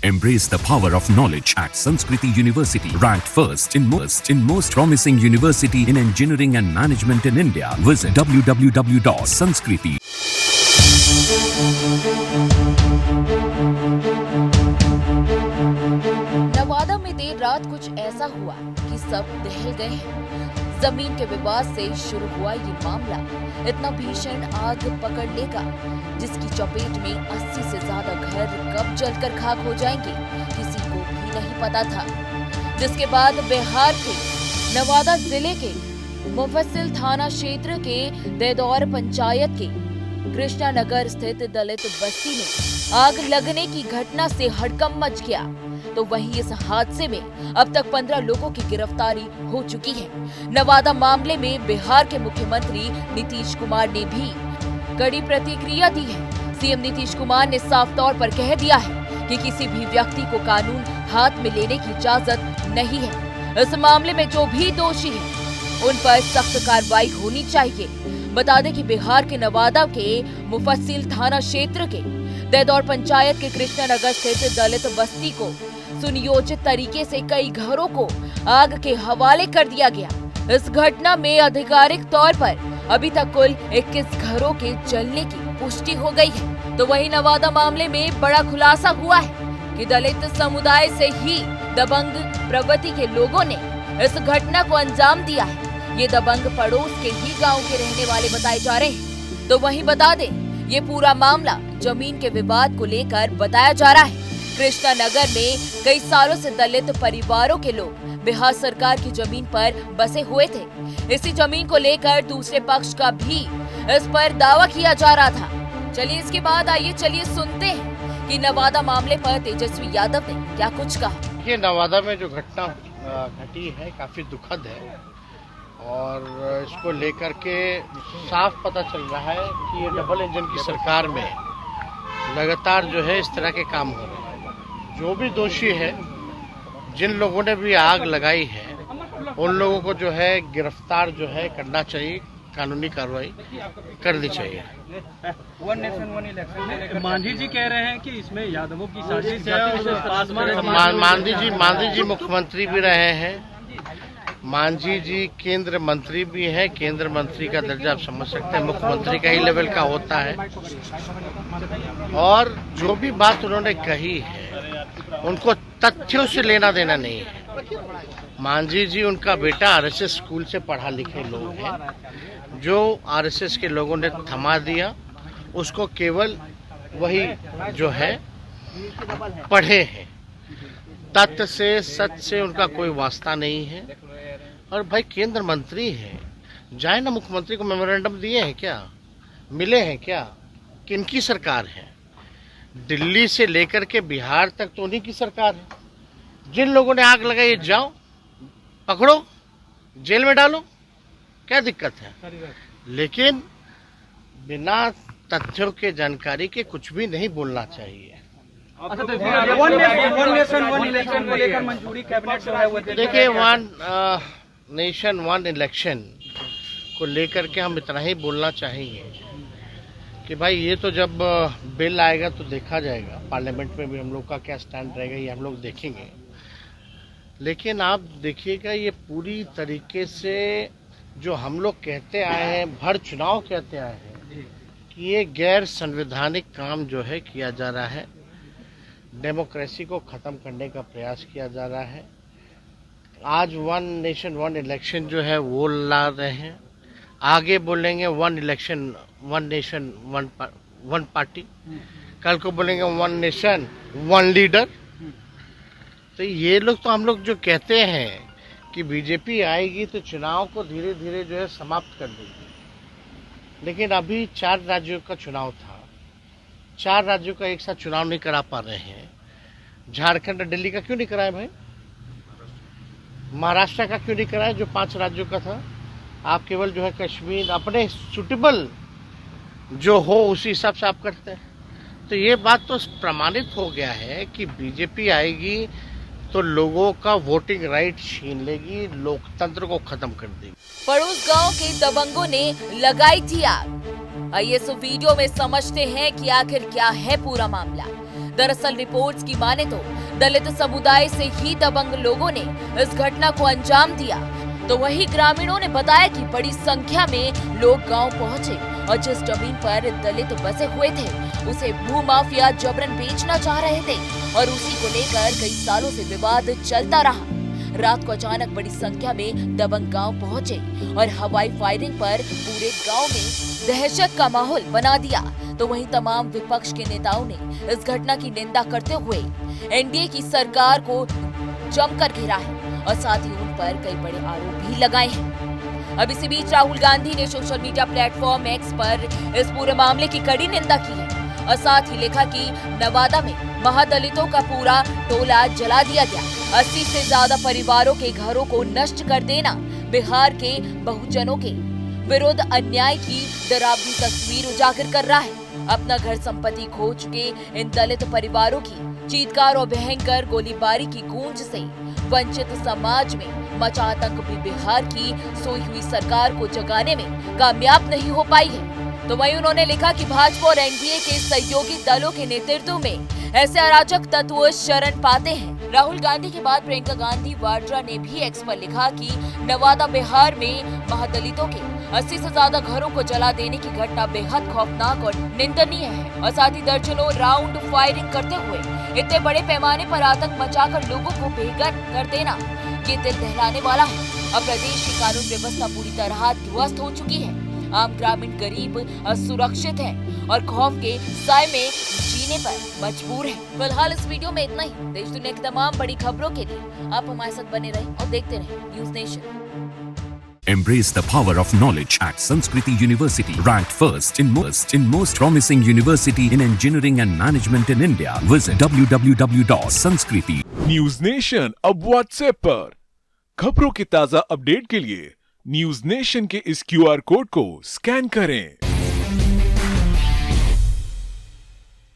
Embrace the power of knowledge at Sanskriti University, ranked first in most promising university in engineering and management in India. Visit www.sanskriti. Nawada में देर रात कुछ ऐसा हुआ कि सब दहल गए हैं। जमीन के विवाद से शुरू हुआ ये मामला इतना भीषण आग पकड़ लेगा जिसकी चपेट में 80 से ज्यादा घर कब जलकर खाक हो जाएंगे किसी को भी नहीं पता था। जिसके बाद बिहार के नवादा जिले के मुफस्सिल थाना क्षेत्र के देदौर पंचायत के कृष्णा नगर स्थित दलित बस्ती में आग लगने की घटना से हड़कंप मच गया। तो वहीं इस हादसे में अब तक 15 लोगों की गिरफ्तारी हो चुकी है। नवादा मामले में बिहार के मुख्यमंत्री नीतीश कुमार ने भी कड़ी प्रतिक्रिया दी है। सीएम नीतीश कुमार ने साफ तौर पर कह दिया है कि किसी भी व्यक्ति को कानून हाथ में लेने की इजाजत नहीं है। इस मामले में जो भी दोषी है उन पर सख्त कार्रवाई होनी चाहिए। बता दें कि बिहार के नवादा के मुफस्सिल थाना क्षेत्र के देदौर पंचायत के कृष्णा नगर स्थित दलित बस्ती को सुनियोजित तरीके से कई घरों को आग के हवाले कर दिया गया। इस घटना में आधिकारिक तौर पर अभी तक कुल 21 घरों के जलने की पुष्टि हो गई है। तो वहीं नवादा मामले में बड़ा खुलासा हुआ है कि दलित समुदाय से ही दबंग प्रवृत्ति के लोगों ने इस घटना को अंजाम दिया है। ये दबंग पड़ोस के ही गांव के रहने वाले बताए जा रहे हैं। तो वहीं बता दें ये पूरा मामला जमीन के विवाद को लेकर बताया जा रहा है। कृष्णा नगर में कई सालों से दलित परिवारों के लोग बिहार सरकार की जमीन पर बसे हुए थे। इसी जमीन को लेकर दूसरे पक्ष का भी इस पर दावा किया जा रहा था। चलिए इसके बाद आइए सुनते हैं कि नवादा मामले पर तेजस्वी यादव ने क्या कुछ कहा। ये नवादा में जो घटना घटी है काफी दुखद है और इसको लेकर के साफ पता चल रहा है कि ये डबल इंजन की सरकार में लगातार जो है इस तरह के काम हो रहे हैं। जो भी दोषी है, जिन लोगों ने भी आग लगाई है, उन लोगों को जो है गिरफ्तार जो है करना चाहिए, कानूनी कार्रवाई करनी चाहिए। मांझी जी कह रहे हैं कि इसमें यादवों की साजिश है। मांझी जी मुख्यमंत्री भी रहे हैं। मांझी जी केंद्र मंत्री भी है। केंद्र मंत्री का दर्जा आप समझ सकते हैं, मुख्यमंत्री का ही लेवल का होता है। और जो भी बात उन्होंने कही है उनको तथ्यों से लेना देना नहीं है। मांझी जी उनका बेटा आरएसएस स्कूल से पढ़ा लिखे लोग हैं। जो आरएसएस के लोगों ने थमा दिया उसको केवल वही जो है पढ़े हैं। तथ्य से सच से उनका कोई वास्ता नहीं है। और भाई केंद्र मंत्री है, जाए ना मुख्यमंत्री को मेमोरेंडम दिए हैं क्या, मिले हैं क्या, किनकी सरकार है? दिल्ली से लेकर के बिहार तक तो उन्हीं की सरकार है। जिन लोगों ने आग लगाई जाओ पकड़ो, जेल में डालो, क्या दिक्कत है? लेकिन बिना तथ्यों के जानकारी के कुछ भी नहीं बोलना चाहिए। देखिए, वन नेशन वन इलेक्शन को लेकर के हम इतना ही बोलना चाहेंगे कि भाई ये तो जब बिल आएगा तो देखा जाएगा, पार्लियामेंट में भी हम लोग का क्या स्टैंड रहेगा ये हम लोग देखेंगे। लेकिन आप देखिएगा ये पूरी तरीके से जो हम लोग कहते आए हैं, भर चुनाव कहते आए हैं कि ये गैर संवैधानिक काम जो है किया जा रहा है। डेमोक्रेसी को ख़त्म करने का प्रयास किया जा रहा है। आज वन नेशन वन इलेक्शन जो है वो ला रहे हैं। आगे बोलेंगे one election one nation one party, कल को बोलेंगे वन नेशन वन लीडर। तो ये लोग तो हम लोग जो कहते हैं कि बीजेपी आएगी तो चुनाव को धीरे धीरे जो है समाप्त कर देगी। लेकिन अभी 4 राज्यों का चुनाव था, 4 राज्यों का एक साथ चुनाव नहीं करा पा रहे हैं। झारखंड और दिल्ली का क्यों नहीं कराया भाई? महाराष्ट्र का क्यों नहीं कराया जो 5 राज्यों का था? आप केवल जो है कश्मीर अपने सुटेबल जो हो उसी हिसाब से आप करते हैं। तो ये बात तो प्रमाणित हो गया है कि बीजेपी आएगी तो लोगों का वोटिंग राइट छीन लेगी, लोकतंत्र को खत्म कर देगी। पड़ोस गांव के दबंगों ने लगाई थी आग। आइए इस वीडियो में समझते हैं कि आखिर क्या है पूरा मामला। दरअसल रिपोर्ट्स की माने तो दलित समुदाय से ही दबंग लोगों ने इस घटना को अंजाम दिया। तो वही ग्रामीणों ने बताया कि बड़ी संख्या में लोग गांव पहुंचे और जिस जमीन पर दलित बसे हुए थे उसे भूमाफिया जबरन बेचना चाह रहे थे और उसी को लेकर कई सालों से विवाद चलता रहा। रात को अचानक बड़ी संख्या में दबंग गांव पहुंचे और हवाई फायरिंग पर पूरे गांव में दहशत का माहौल बना दिया। तो वहीं तमाम विपक्ष के नेताओं ने इस घटना की निंदा करते हुए एनडीए की सरकार को जमकर घेरा है और साथ ही उन पर कई बड़े आरोप भी लगाए हैं। अब इसी बीच राहुल गांधी ने सोशल मीडिया प्लेटफॉर्म एक्स पर इस पूरे मामले की कड़ी निंदा की है और साथ ही लिखा कि नवादा में महादलितों का पूरा टोला जला दिया गया, 80 से ज्यादा परिवारों के घरों को नष्ट कर देना बिहार के बहुजनों के विरुद्ध अन्याय की डरावनी तस्वीर उजागर कर रहा है। अपना घर संपत्ति खो चुके इन दलित परिवारों की चीत्कार और भयंकर गोलीबारी की गूंज से वंचित समाज में मचा आतंक भी बिहार की सोई हुई सरकार को जगाने में कामयाब नहीं हो पाई है। तो वहीं उन्होंने लिखा कि भाजपा और एनडीए के सहयोगी दलों के नेतृत्व में ऐसे अराजक तत्व शरण पाते हैं। राहुल गांधी के बाद प्रियंका गांधी वाड्रा ने भी एक्स पर लिखा कि नवादा बिहार में महादलितों के 80 से ज्यादा घरों को जला देने की घटना बेहद खौफनाक और निंदनीय है और साथ ही दर्जनों राउंड फायरिंग करते हुए इतने बड़े पैमाने पर आतंक मचाकर लोगों को बेघर कर देना ये दिल दहलाने वाला है। अब प्रदेश की कानून व्यवस्था पूरी तरह ध्वस्त हो चुकी है। आम ग्रामीण गरीब असुरक्षित है और खौफ के साए में जीने पर मजबूर है। फिलहाल इस वीडियो में इतना ही। देश दुनिया की तमाम बड़ी खबरों के लिए आप हमारे साथ बने रहें और देखते रहें news nation. Embrace the power of knowledge at Sanskriti University, ranked first in most promising university in engineering and management in India. Visit www.sanskriti. News nation अब व्हाट्सएप पर खबरों के ताजा अपडेट के लिए न्यूज नेशन के इस QR कोड को स्कैन करें।